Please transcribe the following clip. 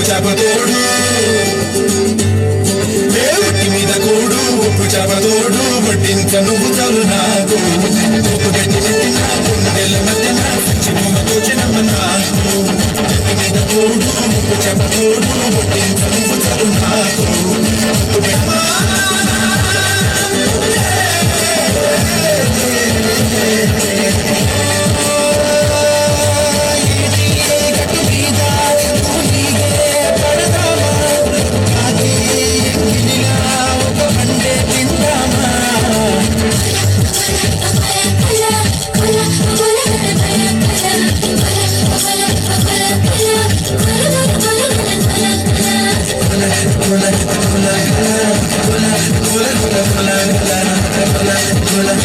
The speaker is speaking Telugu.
చాపతోడు దేవుడి మీద కూడు ఉప్పు చాపతోడు వడ్డించ నువ్వు చాలు నాకు ఉప్పు గట్టి పెట్టిన గుండెల మధ్యన చిమ్మతో చిన్నమ్మ నాకు మీద కూడు ఉప్పు చాపతోడు వడ్డించ నువ్వు చాలు నాకు Hola,